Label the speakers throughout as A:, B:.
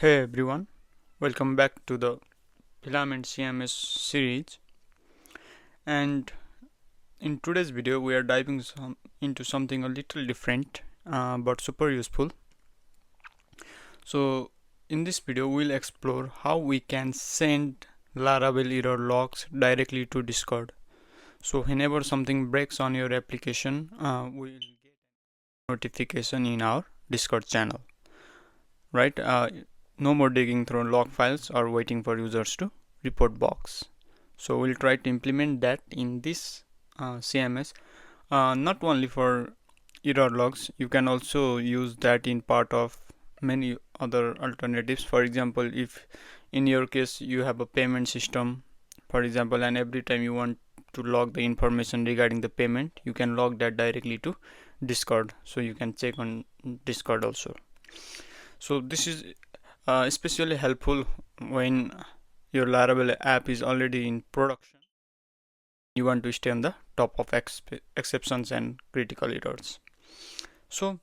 A: Hey everyone, welcome back to the Filament CMS series. And in today's video, we are diving into something a little different but super useful. So, in this video, we'll explore how we can send Laravel error logs directly to Discord. So, whenever something breaks on your application, we'll get a notification in our Discord channel, right? No more digging through log files or waiting for users to report bugs. So we'll try to implement that in this CMS. Not only for error logs, you can also use that in part of many other alternatives. For example, if in your case you have a payment system, for example, and every time you want to log the information regarding the payment, you can log that directly to Discord. So you can check on Discord also. So this is especially helpful when your Laravel app is already in production. You want to stay on the top of exceptions and critical errors. So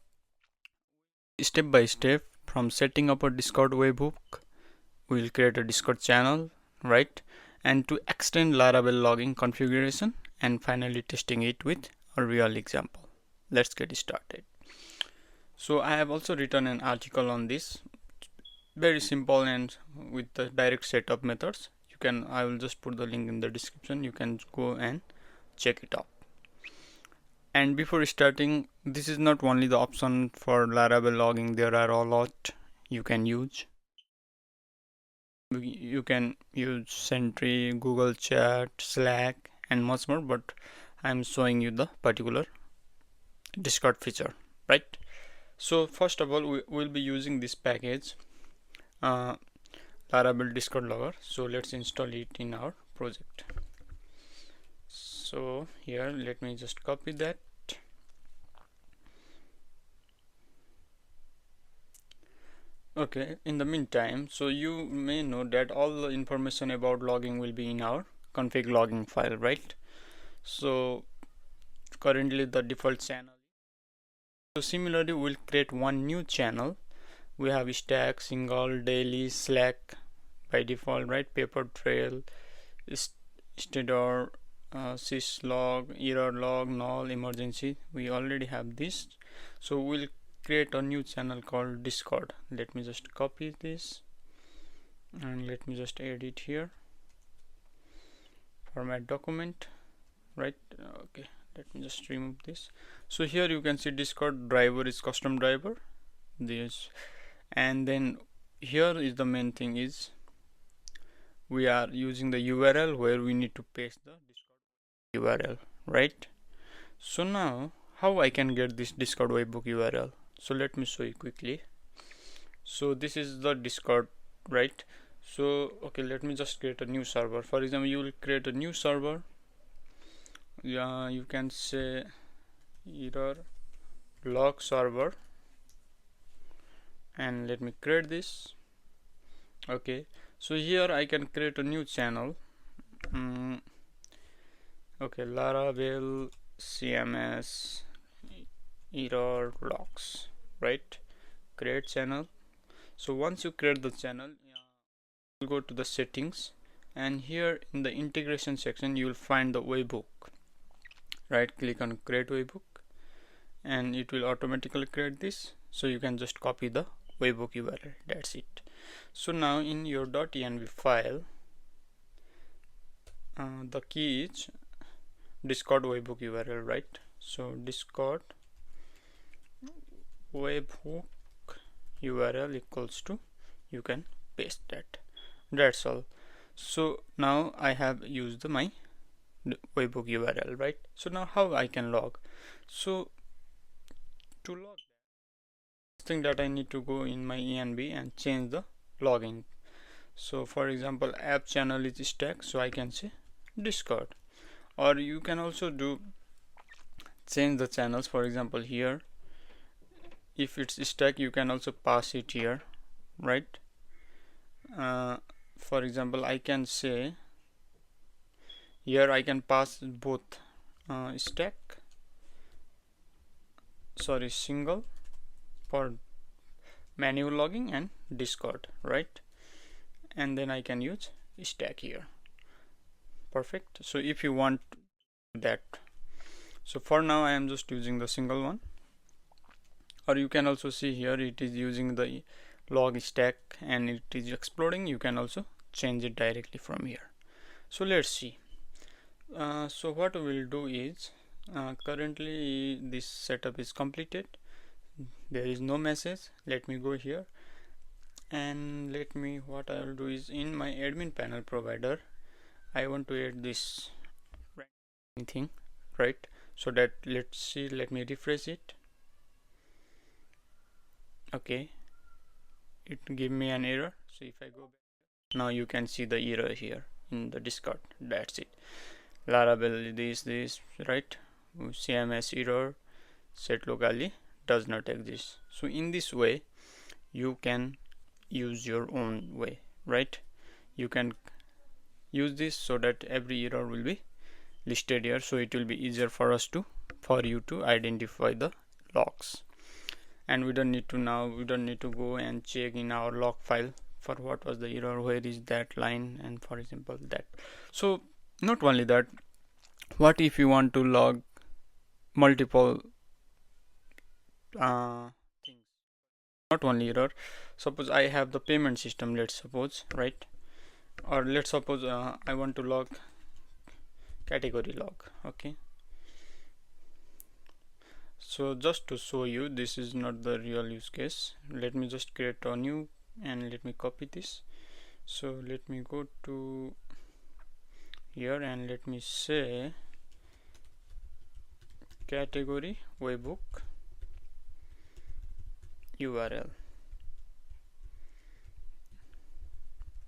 A: step by step, from setting up a Discord webhook, we will create a Discord channel, right? And to extend Laravel logging configuration, and finally testing it with a real example. Let's get started. So I have also written an article on this, very simple and with the direct setup methods. I will just put the link in the description. You can go and check it out. And before starting, this is not only the option for Laravel logging. There are a lot you can use. You can use Sentry, Google Chat, Slack, and much more, but I'm showing you the particular Discord feature, right? So first of all, we will be using this package, Laravel Discord logger. So let's install it in our project. So here, let me just copy that. Okay, in the meantime, so you may know that all the information about logging will be in our config logging file, right? So currently the default channel. So similarly, we'll create one new channel. We have stack, single, daily, Slack by default, right? Paper trail, stdor, syslog, error log, null, emergency. We already have this. So we'll create a new channel called Discord. Let me just copy this and let me just add it here. Format document, right? Okay, let me just remove this. So here you can see Discord driver is custom driver, this, and then here is the main thing is we are using the URL where we need to paste the Discord URL, right? So now how I can get this Discord webhook URL? So let me show you quickly. So this is the Discord, right? So okay, let me just create a new server. For example, you will create a new server. Yeah, you can say error log server, and let me create this. Okay, so here I can create a new channel. Okay, Laravel CMS error logs, right? Create channel. So once you create the channel, you'll go to the settings, and here in the integration section you will find the webhook. Right click on create webhook and it will automatically create this. So you can just copy the webhook URL. That's it. So now in your .env file, the key is Discord webhook URL, right? So Discord webhook URL equals to, you can paste that. That's all. So now I have used my webhook URL, right? So now how I can log? So to log, thing that I need to go in my env and change the logging. So for example, app channel is stack, so I can say Discord, or you can also do change the channels. For example, here if it's stack, you can also pass it here, right? For example, I can say here I can pass both single for manual logging and Discord, right? And then I can use stack here. Perfect. So if you want that, so for now I am just using the single one, or you can also see here it is using the log stack and it is exploding. You can also change it directly from here. So let's see. So what we will do is, currently this setup is completed, there is no message. Let me go here and what I will do is, in my admin panel provider I want to add this thing, right? So that, let's see, let me refresh it. Okay, it give me an error. So if I go back, now you can see the error here in the Discord. That's it. Laravel this, right? CMS error, set locally does not exist. So in this way you can use your own way, right? You can use this so that every error will be listed here, so it will be easier for you to identify the logs. And we don't need to go and check in our log file for what was the error, where is that line, and for example that. So not only that, what if you want to log multiple things, not only error. Suppose I have the payment system, let's suppose, right? Or let's suppose I want to log category log. Okay, so just to show you, this is not the real use case. Let me just create a new and let me copy this. So let me go to here and let me say category webhook URL,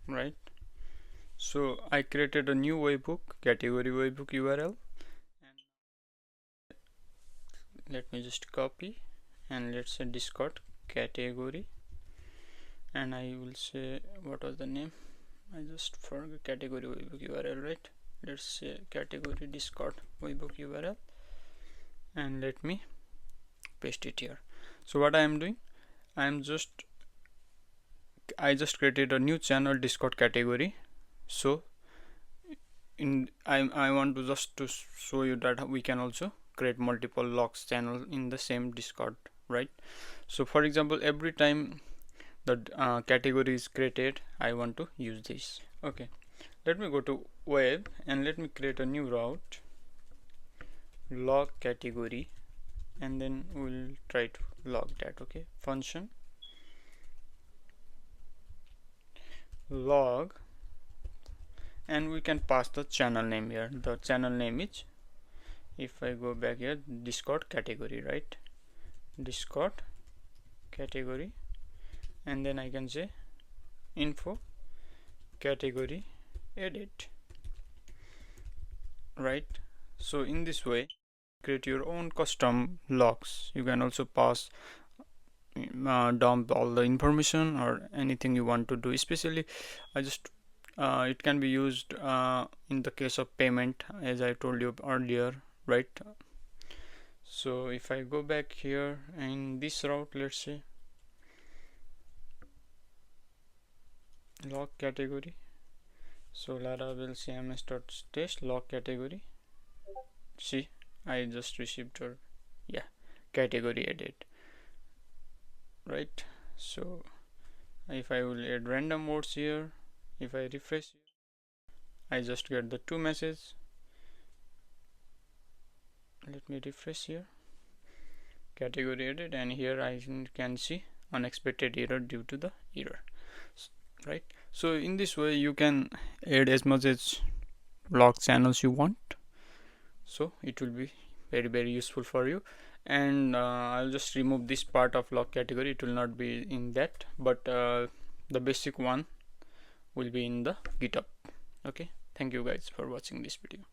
A: right? So I created a new webhook, category webhook URL, and let me just copy and let's say Discord category, and I will say, what was the name? I just forgot. Category webhook URL, right? Let's say category Discord webhook URL, and let me paste it here. So what I am doing, I just created a new channel, Discord category. So I want to just to show you that we can also create multiple logs channel in the same Discord, right? So for example, every time the category is created, I want to use this. Okay, let me go to web and let me create a new route, log category, and then we'll try to log that. Okay, function log, and we can pass the channel name here. The channel name is, if I go back here, Discord category, right? Discord category, and then I can say info category edit, right? So in this way, create your own custom logs. You can also pass dump all the information or anything you want to do. Especially it can be used in the case of payment, as I told you earlier, right? So if I go back here in this route, let's say log category, so Laravel CMS.test log category. See, I just received your category edit, right? So if I will add random words here, if I refresh, I just get the two messages. Let me refresh here, category edit, and here I can see unexpected error due to the error, right? So in this way you can add as much as log channels you want, so it will be very useful for you. And I'll just remove this part of log category, it will not be in that, but the basic one will be in the GitHub. Okay, thank you guys for watching this video.